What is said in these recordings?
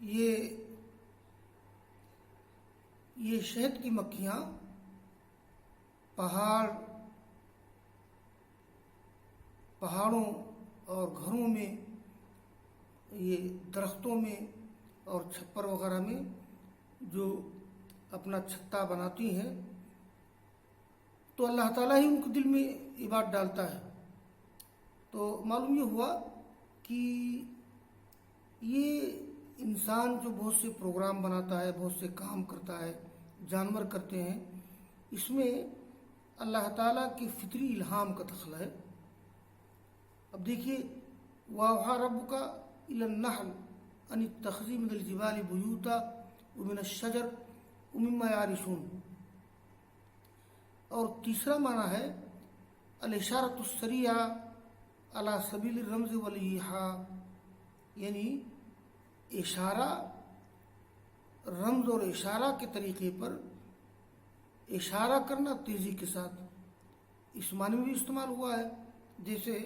یہ شہد کی مکھیاں پہاڑوں اور گھروں میں، یہ درختوں میں اور چھپر وغیرہ میں جو اپنا چھتا بناتی ہیں، تو اللہ تعالیٰ ہی ان کے دل میں یہ بات ڈالتا ہے۔ تو معلوم یہ ہوا کہ یہ انسان جو بہت سے پروگرام بناتا ہے، بہت سے کام کرتا ہے، جانور کرتے ہیں، اس میں اللہ تعالیٰ کی فطری الہام کا دخل ہے۔ اب دیکھیے، وَأَوْحَىٰ رَبُّكَ إِلَى النَّحْلِ أَنِ اتَّخِذِي مِنَ الْجِبَالِ بُيُوتًا وَمِنَ الشَّجَرِ وَمِمَّا يَعْرِشُونَ۔ اور تیسرا معنی ہے الاشارۃ السریعہ علی سبیل الرمز والایحاء، یعنی اشارہ، رمز اور اشارہ کے طریقے پر اشارہ کرنا تیزی کے ساتھ، اس معنی میں بھی استعمال ہوا ہے، جیسے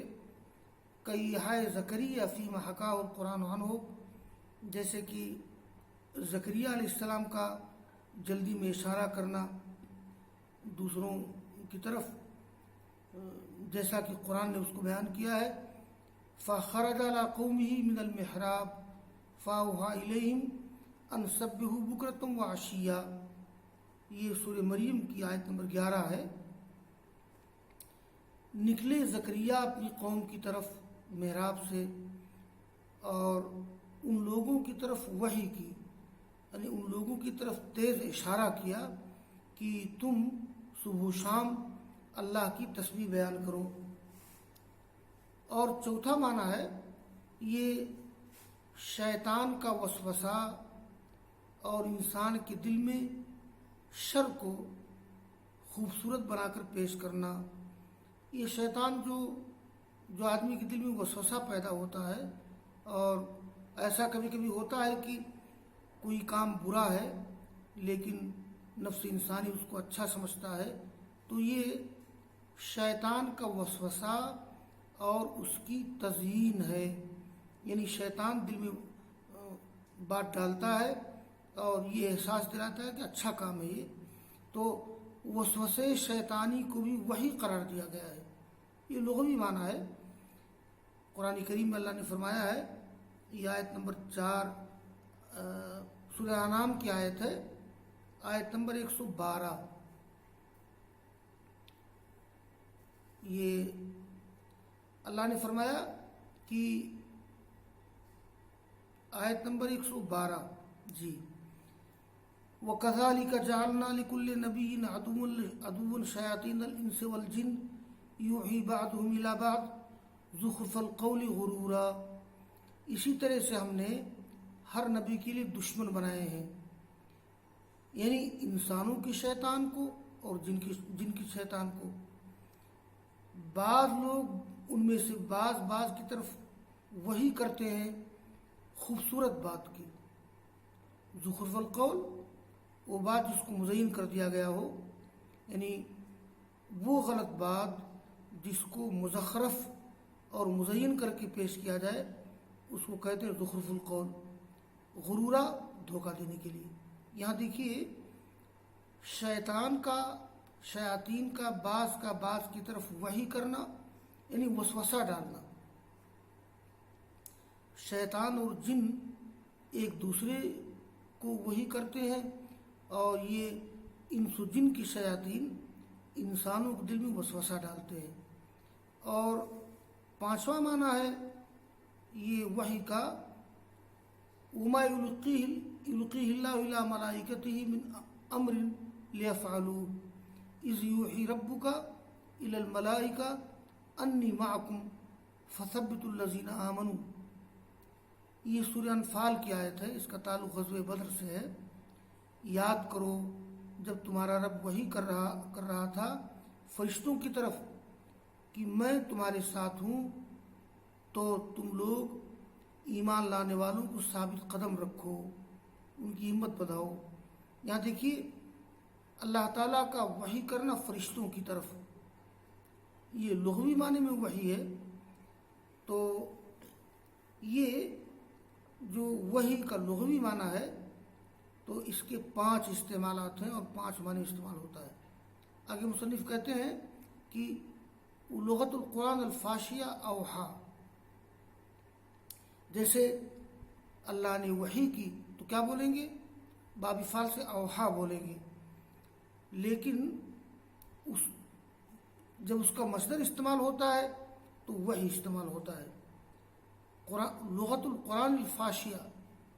کئی ہائے زکریا فیما حکا اور قرآن عنہ، جیسے کہ زکریا علیہ السلام کا جلدی میں اشارہ کرنا دوسروں کی طرف، جیسا کہ قرآن نے اس کو بیان کیا ہے۔ فَخَرَجَ عَلَىٰ قَوْمِهِ مِنَ الْمِحْرَابِ فَأَوْحَىٰ إِلَيْهِمْ أَنْ سَبِّحُوا بُكْرَةً وَعَشِيًّا، یہ سورہ مریم کی آیت نمبر 11 ہے۔ نکلے زکریا اپنی قوم کی طرف محراب سے اور ان لوگوں کی طرف وحی کی، یعنی ان لوگوں کی طرف تیز اشارہ کیا کہ تم صبح و شام اللہ کی تسبیح بیان کرو۔ اور چوتھا معنی ہے یہ شیطان کا وسوسہ اور انسان کے دل میں شر کو خوبصورت بنا کر پیش کرنا۔ یہ شیطان جو آدمی کے دل میں وسوسہ پیدا ہوتا ہے، اور ایسا کبھی کبھی ہوتا ہے کہ کوئی کام برا ہے لیکن نفس انسانی اس کو اچھا سمجھتا ہے، تو یہ شیطان کا وسوسہ اور اس کی تزیین ہے، یعنی شیطان دل میں بات ڈالتا ہے اور یہ احساس دلاتا ہے کہ اچھا کام ہے یہ، تو وسوسے شیطانی کو بھی وحی قرار دیا گیا ہے۔ یہ لغوی معنی ہے۔ قرآن کریم میں اللہ نے فرمایا ہے، یہ آیت نمبر 4 سورہ انعام کی آیت ہے، آیت نمبر 112۔ یہ اللہ نے فرمایا کہ آیت نمبر 112، جی، وَكَذَلِكَ جَعَلْنَا لِكُلِّ نَبِيٍّ عَدُوًّا شَيَاطِينَ الْإِنسِ وَالْجِنِّ يُوحِي بَعْضُهُمْ إِلَىٰ بَعْضٍ زُخْرُفَ الْقَوْلِ غُرُورًا۔ اسی طرح سے ہم نے ہر نبی کے لیے دشمن بنائے ہیں، یعنی انسانوں کی شیطان کو اور جن کی شیطان کو۔ بعض لوگ ان میں سے بعض کی طرف وہی کرتے ہیں خوبصورت بات کی، زخرف القول، وہ بات جس کو مزین کر دیا گیا ہو، یعنی وہ غلط بات جس کو مزخرف اور مزین کر کے پیش کیا جائے، اس کو کہتے ہیں زخرف القول، غرورا، دھوکہ دینے کے لیے۔ یہاں دیکھیے، شیاطین کا بعض کی طرف وحی کرنا، یعنی وسوسہ ڈالنا۔ شیطان اور جن ایک دوسرے کو وحی کرتے ہیں، اور یہ انس و جن کی شیاطین انسانوں کے دل میں وسوسہ ڈالتے ہیں۔ اور پانچواں معنی ہے یہ وحی کا، وما یلقیہ اللہ الی ملائکتہ من امر لیفعلوا اذ یوحی ربک الی الملائکہ انی معکم فثبتوا الذین آمنوا۔ یہ سورہ انفال کی آیت ہے، اس کا تعلق غزوہ بدر سے ہے۔ یاد کرو جب تمہارا رب وحی کر رہا تھا فرشتوں کی طرف کہ میں تمہارے ساتھ ہوں، تو تم لوگ ایمان لانے والوں کو ثابت قدم رکھو، ان کی ہمت بڑھاؤ۔ یہاں دیکھیے، اللہ تعالیٰ کا وحی کرنا فرشتوں کی طرف، یہ لغوی معنی میں وحی ہے۔ تو یہ جو وحی کا لغوی معنی ہے تو اس کے 5 استعمالات ہیں اور 5 معنی استعمال ہوتا ہے۔ آگے مصنف کہتے ہیں کہ لغت القرآن الفاشیہ اوحا، جیسے اللہ نے وحی کی تو کیا بولیں گے؟ باب فعل سے اوحا بولیں گے، لیکن جب اس کا مصدر استعمال ہوتا ہے تو وحی استعمال ہوتا ہے۔ لغت القرآن الفاشیہ،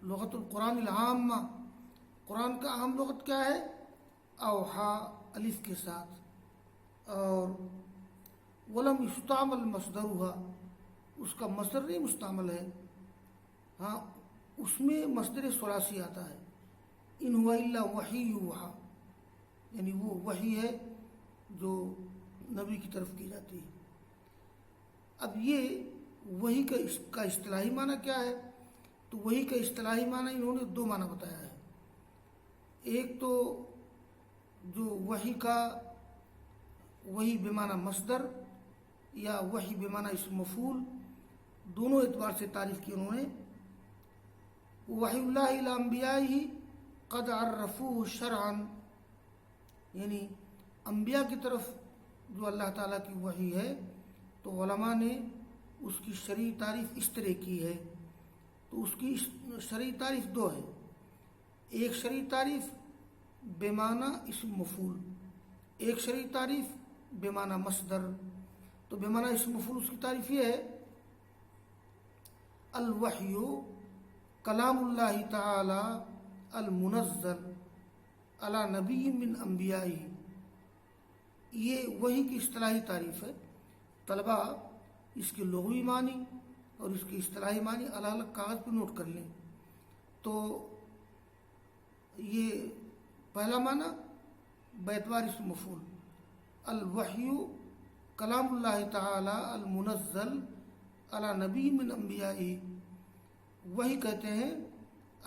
لغت القرآن العامہ، قرآن کا عام لغت کیا ہے؟ اوحا الف کے ساتھ، اور ولم یستعمل مصدرها، اس کا مصدر نہیں مستعمل ہے، ہاں اس میں مصدر ثلاثی آتا ہے، ان هو الا وحی یوحا، یعنی وہ وحی ہے جو نبی کی طرف کی جاتی ہے۔ اب یہ وحی کا اصطلاحی معنی کیا ہے؟ تو وحی کا اصطلاحی معنی انہوں نے 2 معنی بتایا ہے۔ ایک تو جو وحی بمعنی مصدر یا وحی بمعنی اسم مفعول، دونوں اعتبار سے تعریف کی انہوں نے۔ وحی اللہ الی انبیائہ قد عرفوہ شرعا، یعنی انبیاء کی طرف جو اللہ تعالیٰ کی وحی ہے تو علماء نے اس کی شرعی تعریف اس طرح کی ہے۔ تو اس کی شرعی تعریف 2 ہے، ایک شرعی تعریف بمعنی اسم مفعول، ایک شرعی تعریف بمعنی مصدر۔ تو بمعنی اسم مفعول اس کی تعریف یہ ہے، الوحی کلام اللہ تعالی المنزل علی نبی من انبیائی، یہ وحی کی اصطلاحی تعریف ہے۔ طلبہ اس کے لغوی معنی اور اس کی اصطلاحی معنی الگ الگ کاغذ پہ نوٹ کر لیں۔ تو یہ پہلا معنی باعتبار اسم مفعول، الوحی کلام اللہ تعالی المنزل علی نبی من انبیائی، وحی کہتے ہیں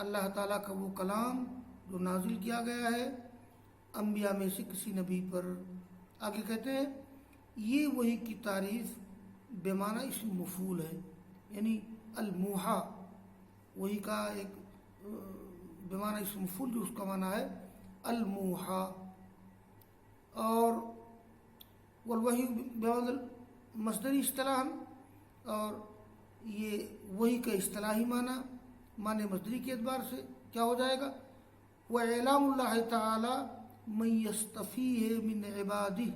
اللہ تعالیٰ کا وہ کلام جو نازل کیا گیا ہے انبیاء میں سے کسی نبی پر۔ آگے کہتے ہیں یہ وحی کی تعریف بمعنی اسم مفعول ہے، یعنی الموحا، وحی کا ایک بمعنی اسم مفعول جو اس کا معنی ہے الموحا، اور والوحی بمعنی مصدری اصطلاحاً، اور یہ وحی کا اصطلاحی معنی مصدری کے اعتبار سے کیا ہو جائے گا؟ وَإِعْلَامُ اللَّهِ تَعَالَى مَن يَسْتَفِيهِ مِنْ عِبَادِهِ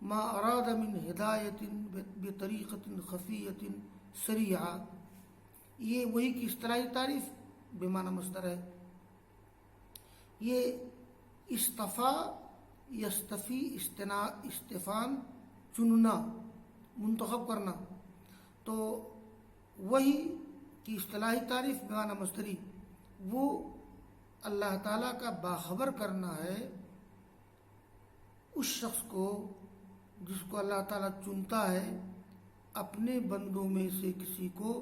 مَا أَرَادَ مِنْ هِدَایَةٍ بِطَرِیقَةٍ خَفِیَّةٍ سَرِیعَةٍ، یہ وحی کی اصطلاحی تعریف بمعنی مصدر ہے۔ یہ استفا یستفی استفان چننا، منتخب کرنا، تو وحی کی اصطلاحی تعریف بمعنی مصدری وہ اللہ تعالیٰ کا باخبر کرنا ہے اس شخص کو جس کو اللہ تعالیٰ چنتا ہے اپنے بندوں میں سے کسی کو،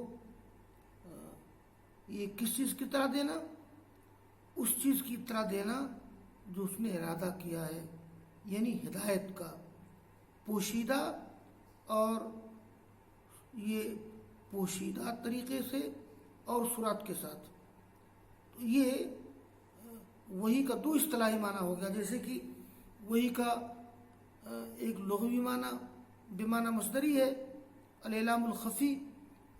یہ کس چیز کی طرح دینا؟ اس چیز کی طرح دینا جو اس نے ارادہ کیا ہے، یعنی ہدایت کا، پوشیدہ اور یہ پوشیدہ طریقے سے اور سرعت کے ساتھ۔ تو یہ وحی کا 2 اصطلاحی معنی ہو گیا، جیسے کہ وحی کا ایک لغوی معنی بمعنی مصدری ہے الاعلام الخفی،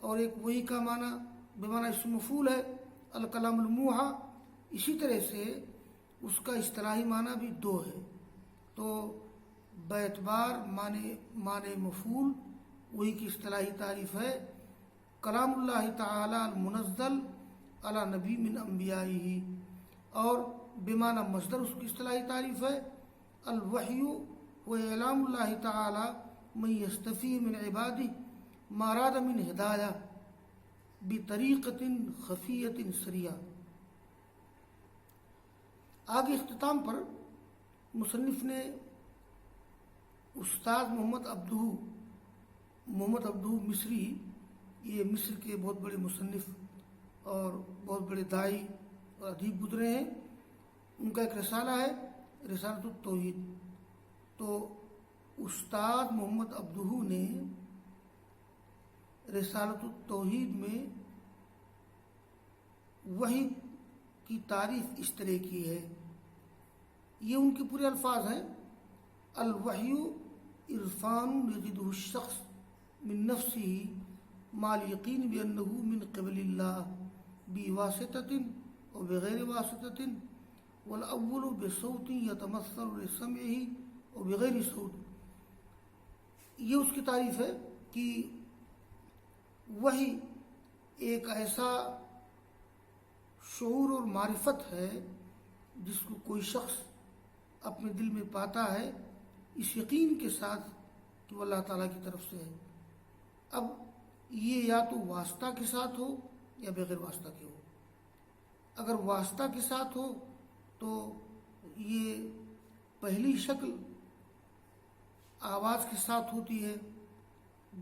اور ایک وحی کا معنی بمعنی اسم مفعول ہے الکلام الموحى۔ اسی طرح سے اس کا اصطلاحی معنی بھی 2 ہے۔ تو باعتبار معنی مفعول وحی کی اصطلاحی تعریف ہے کلام اللہ تعالی المنزل علی نبی من انبیائہ، اور بمعنی مصدر اس کی اصطلاحی تعریف ہے الوحی وإعلام اللہ تعالی من یستفی من عبادہ ما اراد من ہدایہ بطریقۃ خفیۃ سریعہ۔ آگے اختتام پر مصنف نے استاد محمد عبدہ مصری، یہ مصر کے بہت بڑے مصنف اور بہت بڑے داعی اور ادیب گزرے ہیں، ان کا ایک رسالہ ہے رسالۃ التوحید۔ تو استاد محمد عبدہ نے رسالۃ التوحید میں وحی کی تعریف اس طرح کی ہے. یہ ان کے پورے الفاظ ہیں. الوحی عرفان یجدہ الشخص من نفسه مع اليقین بأنه من قبل اللہ بواسطة و بغیر واسطة والاول بصوت یتمثل لسمعه و بغیر صوت. یہ اس کی تعریف ہے کہ وحی ایک ایسا شعور اور معرفت ہے جس کو کوئی شخص اپنے دل میں پاتا ہے اس یقین کے ساتھ کہ وہ اللہ تعالیٰ کی طرف سے ہے. اب یہ یا تو واسطہ کے ساتھ ہو یا بغیر واسطہ کے ہو. اگر واسطہ کے ساتھ ہو تو یہ پہلی شکل آواز کے ساتھ ہوتی ہے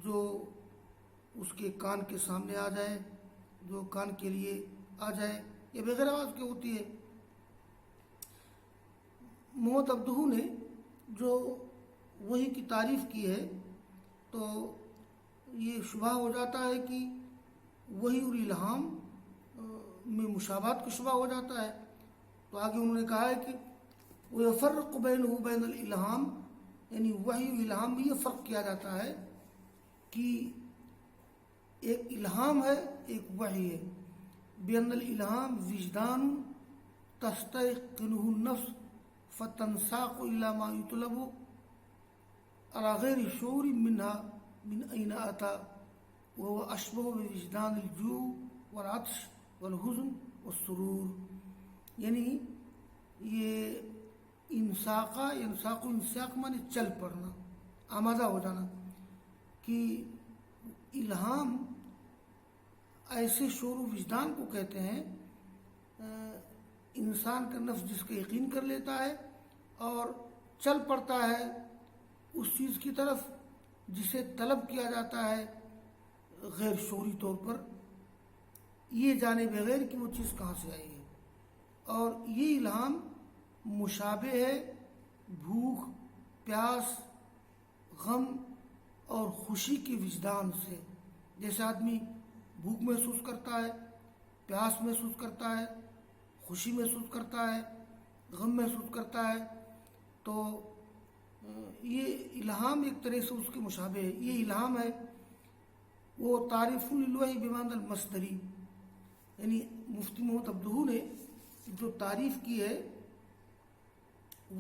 جو اس کے کان کے سامنے آ جائے, جو کان کے لیے آ جائے, یا بغیر آواز کے ہوتی ہے. محمد عبدہ نے جو وحی کی تعریف کی ہے تو یہ شبہ ہو جاتا ہے کہ وحی اور الہام میں مشابہت کا شبہ ہو جاتا ہے. تو آگے انہوں نے کہا ہے کہ وَيَفَرَّقُ بَيْنَهُ بَيْنَ الْإِلْهَامِ, یعنی وحی و الہام میں یہ فرق کیا جاتا ہے کہ ایک الہام ہے ایک وحی ہے. بِأَنَّ الْإِلْهَامِ وِجْدَانٌ تَسْتَيْقِنُهُ النَّفْسُ فَتَنْسَاقُ إِلَى مَا يُطْلَبُ عَلَى غَيْرِ شُعُورٍ مِنْهَا مِنْ أَيْنَ أَتَى وَهُوَ أَشْبَهُ بِوِجْدَانِ الْجُوعِ وَالْعَطْشِ وَالْحُزْنِ وَالسُّرُورِ. یعنی یہ انساق مانے چل پڑنا, آمادہ ہو جانا, کہ الہام ایسے شعور و وجدان کو کہتے ہیں انسان کا نفس جس کا یقین کر لیتا ہے اور چل پڑتا ہے اس چیز کی طرف جسے طلب کیا جاتا ہے غیر شعوری طور پر, یہ جانے بغیر کہ وہ چیز کہاں سے آئی ہے. اور یہ الہام مشابہ ہے بھوک, پیاس, غم اور خوشی کے وجدان سے. جیسے آدمی بھوک محسوس کرتا ہے, پیاس محسوس کرتا ہے, خوشی محسوس کرتا ہے, غم محسوس کرتا ہے, تو یہ الہام ایک طرح سے اس کے مشابہ ہے. یہ الہام ہے وہ تعریف للوحی بمعنی المصدری, یعنی مفتی محمد عبدہ نے جو تعریف کی ہے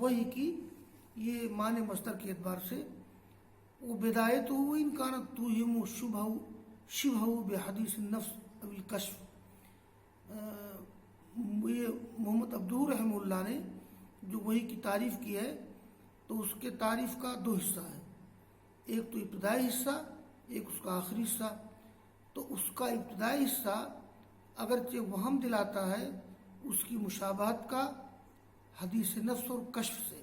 وحی کی, یہ معنی مصدر کے اعتبار سے وہ بدایت ہو ان کانت توہم شبہ بحدیث النفس او الکشف. یہ محمد عبدہ رحمہ اللہ نے جو وحی کی تعریف کی ہے تو اس کے تعریف کا دو حصہ ہے, ایک تو ابتدائی حصہ, ایک اس کا آخری حصہ. تو اس کا ابتدائی حصہ اگرچہ وہم دلاتا ہے اس کی مشابہت کا حدیث نفس اور کشف سے.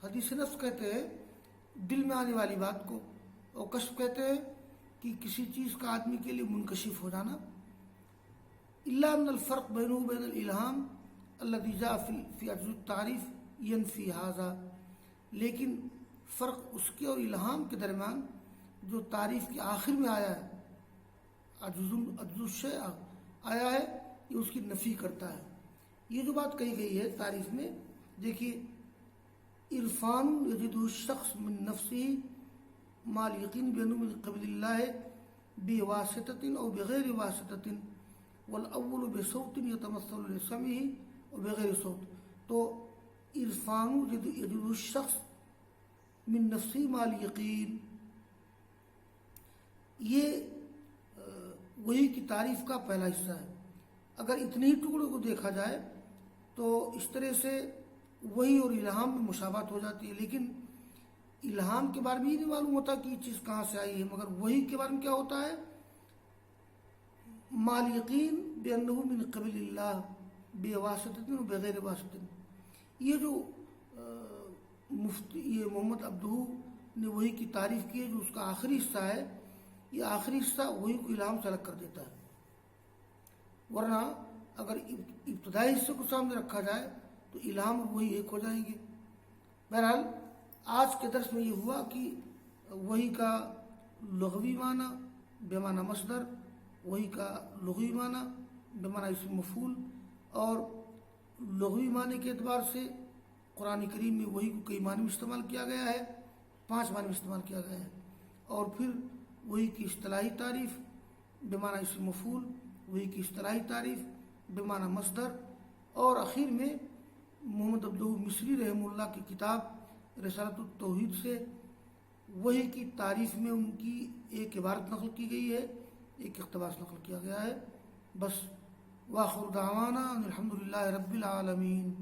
حدیث نفس کہتے ہیں دل میں آنے والی بات کو, اور کشف کہتے ہیں کہ کسی چیز کا آدمی کے لیے منکشف ہو جانا. الا ان الفرق بینہ وبین الالہام الذی جاء فی عجز التعریف ینفی ھذا, لیکن فرق اس کے اور الہام کے درمیان جو تعریف کے آخر میں آیا ہے, عجز الشیء آیا ہے, یہ اس کی نفی کرتا ہے. یہ جو بات کہی گئی ہے تعریف میں, دیکھیے عرفان یجدہ الشخص من نفسه مع الیقین بأنه من قبل اللہ بواسطۃ او بغیر واسطۃ والاول بصوت یتمثل لسمعه او بغیر صوت. تو عرفان یجدہ الشخص من نفسه مع الیقین, یہ وحی کی تعریف کا پہلا حصہ ہے. اگر اتنے ہی ٹکڑوں کو دیکھا جائے تو اس طرح سے وحی اور الہام میں مشابہت ہو جاتی ہے, لیکن الہام کے بارے میں یہ نہیں معلوم ہوتا کہ یہ چیز کہاں سے آئی ہے, مگر وحی کے بارے میں کیا ہوتا ہے, مع الیقین بأنہ من قبل اللہ بواسطۃ و بغیر واسطۃ. یہ جو یہ محمد عبدہ نے وحی کی تعریف کی ہے, جو اس کا آخری حصہ ہے, یہ آخری حصہ وحی کو الہام سے الگ کر دیتا ہے. ورنہ اگر ابتدائی حصے کو سامنے رکھا جائے تو الہام اور وحی ایک ہو جائیں گے. بہرحال آج کے درس میں یہ ہوا کہ وحی کا لغوی معنی بمعنی مصدر, وحی کا لغوی معنی بمعنی اسم مفعول، اور لغوی معنی کے اعتبار سے قرآن کریم میں وہی کو کئی معنی میں استعمال کیا گیا ہے، 5 معنی میں استعمال کیا گیا ہے، اور پھر وہی کی اصطلاحی تعریف بمعنی اسم مفعول، وہی کی اصطلاحی تعریف بمعنی مصدر، اور اخیر میں محمد عبدہ مصری رحمہ اللہ کی کتاب رسالۃ التوحید سے وہی کی تعریف میں ان کی ایک عبارت نقل کی گئی ہے، ایک اقتباس نقل کیا گیا ہے۔ بس، وآخر دعوانا ان الحمد للہ رب العالمین۔